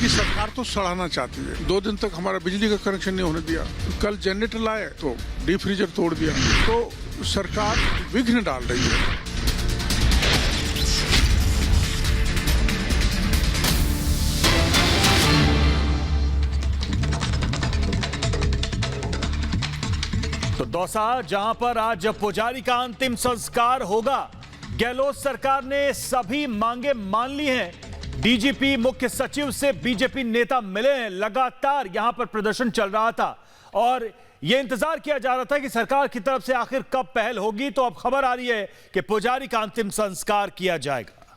कि सरकार तो सराहना चाहती है। 2 दिन तक हमारा बिजली का कनेक्शन नहीं होने दिया, कल जनरेटर लाए तो डीप फ्रीजर तोड़ दिया। तो सरकार विघ्न डाल रही है। तो दौसा, जहां पर आज पुजारी का अंतिम संस्कार होगा, गहलोत सरकार ने सभी मांगे मान ली हैं। डीजीपी, मुख्य सचिव से बीजेपी नेता मिले हैं। लगातार यहां पर प्रदर्शन चल रहा था और यह इंतजार किया जा रहा था कि सरकार की तरफ से आखिर कब पहल होगी। तो अब खबर आ रही है कि पुजारी का अंतिम संस्कार किया जाएगा।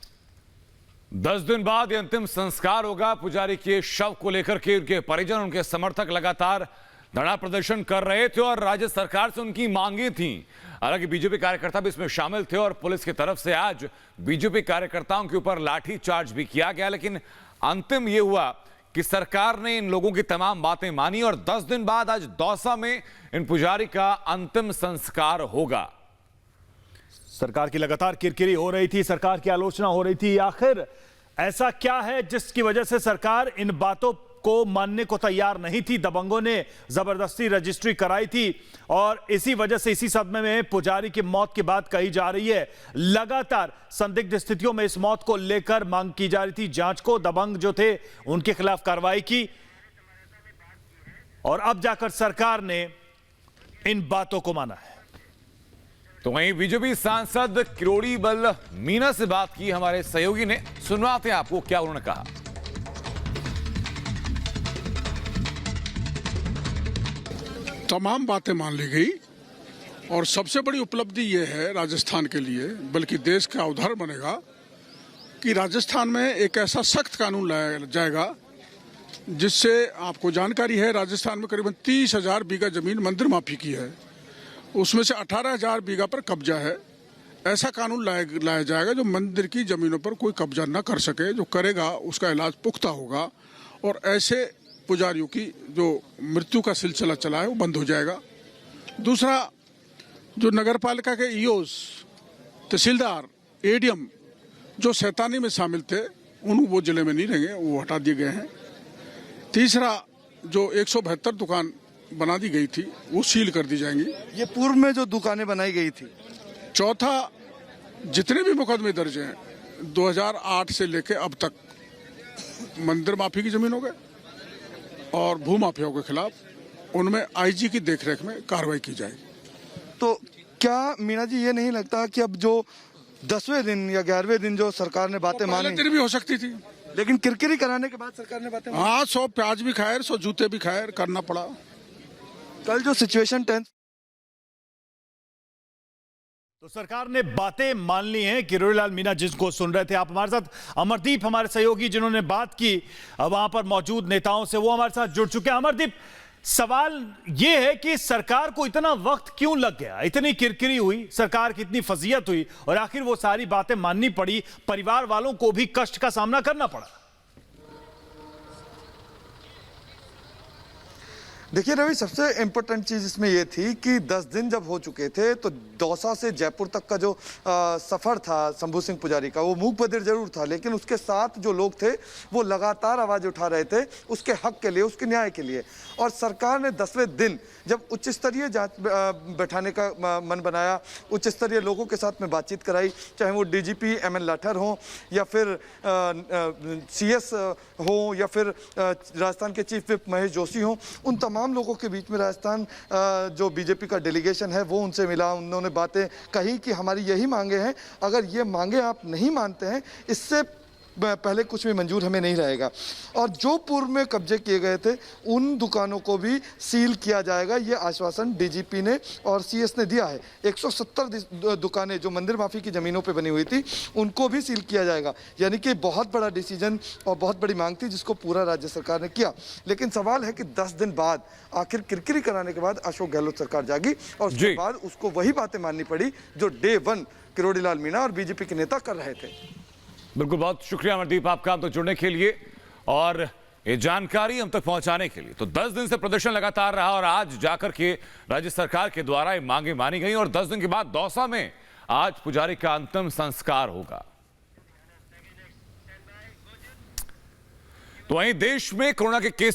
10 दिन बाद यह अंतिम संस्कार होगा। पुजारी के शव को लेकर के उनके परिजन, उनके समर्थक लगातार धरना प्रदर्शन कर रहे थे और राज्य सरकार से उनकी मांगे थी। हालांकि बीजेपी कार्यकर्ता भी इसमें शामिल थे और पुलिस की तरफ से आज बीजेपी कार्यकर्ताओं के ऊपर लाठी चार्ज भी किया गया। लेकिन अंतिम यह हुआ कि सरकार ने इन लोगों की तमाम बातें मानी और 10 दिन बाद आज दौसा में इन पुजारी का अंतिम संस्कार होगा। सरकार की लगातार किरकिरी हो रही थी, सरकार की आलोचना हो रही थी। आखिर ऐसा क्या है जिसकी वजह से सरकार इन बातों को मानने को तैयार नहीं थी? दबंगों ने जबरदस्ती रजिस्ट्री कराई थी और इसी वजह से, इसी सदमे में पुजारी की मौत की बात कही जा रही है। लगातार संदिग्ध स्थितियों में इस मौत को लेकर मांग की जा रही थी जांच को। दबंग जो थे उनके खिलाफ कार्रवाई की और अब जाकर सरकार ने इन बातों को माना है। तो वहीं बीजेपी सांसद किरोड़ी बल मीना से बात की हमारे सहयोगी ने। सुनवाते हैं आपको क्या उन्होंने कहा। तमाम बातें मान ली गई और सबसे बड़ी उपलब्धि यह है राजस्थान के लिए, बल्कि देश का उदाहरण बनेगा, कि राजस्थान में एक ऐसा सख्त कानून लाया जाएगा जिससे, आपको जानकारी है, राजस्थान में करीबन 30,000 बीघा जमीन मंदिर माफी की है, उसमें से 18,000 बीघा पर कब्जा है। ऐसा कानून लाया जाएगा जो मंदिर की जमीनों पर कोई कब्जा न कर सके। जो करेगा उसका इलाज पुख्ता होगा और ऐसे पुजारियों की जो मृत्यु का सिलसिला चला है वो बंद हो जाएगा। दूसरा, जो नगर पालिका के ईओस, तहसीलदार, एडीएम जो शैतानी में शामिल थे, वो जिले में नहीं रहेंगे, वो हटा दिए गए हैं। तीसरा, जो 172 दुकान बना दी गई थी वो सील कर दी जाएंगी। ये पूर्व में जो दुकानें बनाई गई थी। चौथा, जितने भी मुकदमे दर्ज हैं 2008 से लेके अब तक, मंदिर माफी की जमीन हो गए और भू माफियाओं के खिलाफ, उनमें आईजी की देखरेख में कार्रवाई की जाएगी। तो क्या मीना जी ये नहीं लगता कि अब जो 10वें दिन या 11वें दिन जो सरकार ने बातें मानी, दिन भी हो सकती थी, लेकिन किरकिरी कराने के बाद सरकार ने बातें मानी। हाँ, 100 प्याज भी खाए, 100 जूते भी खाए, करना पड़ा। कल जो सिचुएशन टेंस, तो सरकार ने बातें मान ली हैं। किरोड़ीलाल मीना जिसको सुन रहे थे आप, हमारे साथ अमरदीप, हमारे सहयोगी जिन्होंने बात की वहां पर मौजूद नेताओं से, वो हमारे साथ जुड़ चुके हैं। अमरदीप, सवाल यह है कि सरकार को इतना वक्त क्यों लग गया, इतनी किरकिरी हुई, सरकार की इतनी फजीयत हुई और आखिर वो सारी बातें माननी पड़ी, परिवार वालों को भी कष्ट का सामना करना पड़ा? देखिए रवि, सबसे इम्पोर्टेंट चीज़ इसमें यह थी कि 10 दिन जब हो चुके थे तो दौसा से जयपुर तक का जो सफ़र था शंभू सिंह पुजारी का, वो मूक बधिर जरूर था, लेकिन उसके साथ जो लोग थे वो लगातार आवाज़ उठा रहे थे उसके हक के लिए, उसके न्याय के लिए। और सरकार ने 10वें दिन जब उच्च स्तरीय जांच बैठाने का मन बनाया, उच्च स्तरीय लोगों के साथ में बातचीत कराई, चाहे वो डीजीपी एमएन लाठर हों या फिर सीएस हो या फिर राजस्थान के चीफ विप महेश जोशी हों, उन तमाम लोगों के बीच में राजस्थान जो बीजेपी का डेलीगेशन है वो उनसे मिला। उन्होंने बातें कही कि हमारी यही मांगे हैं, अगर ये मांगे आप नहीं मानते हैं, इससे पहले कुछ भी मंजूर हमें नहीं रहेगा। और जो पूर्व में कब्जे किए गए थे उन दुकानों को भी सील किया जाएगा, ये आश्वासन डीजीपी ने और सीएस ने दिया है। 170 दुकानें जो मंदिर माफी की ज़मीनों पे बनी हुई थी उनको भी सील किया जाएगा। यानी कि बहुत बड़ा डिसीजन और बहुत बड़ी मांग थी जिसको पूरा राज्य सरकार ने किया। लेकिन सवाल है कि 10 दिन बाद आखिर किरकिरी कराने के बाद अशोक गहलोत सरकार जागी और उसके बाद उसको वही बातें माननी पड़ी जो डे 1 किरोड़ीलाल मीणा और बीजेपी के नेता कर रहे थे। बिल्कुल, बहुत शुक्रिया अमरदीप आपका हम तक जुड़ने के लिए और ये जानकारी हम तक पहुंचाने के लिए। तो 10 दिन से प्रदर्शन लगातार रहा और आज जाकर के राज्य सरकार के द्वारा ये मांगे मानी गई और 10 दिन के बाद दौसा में आज पुजारी का अंतिम संस्कार होगा। तो वहीं देश में कोरोना के केस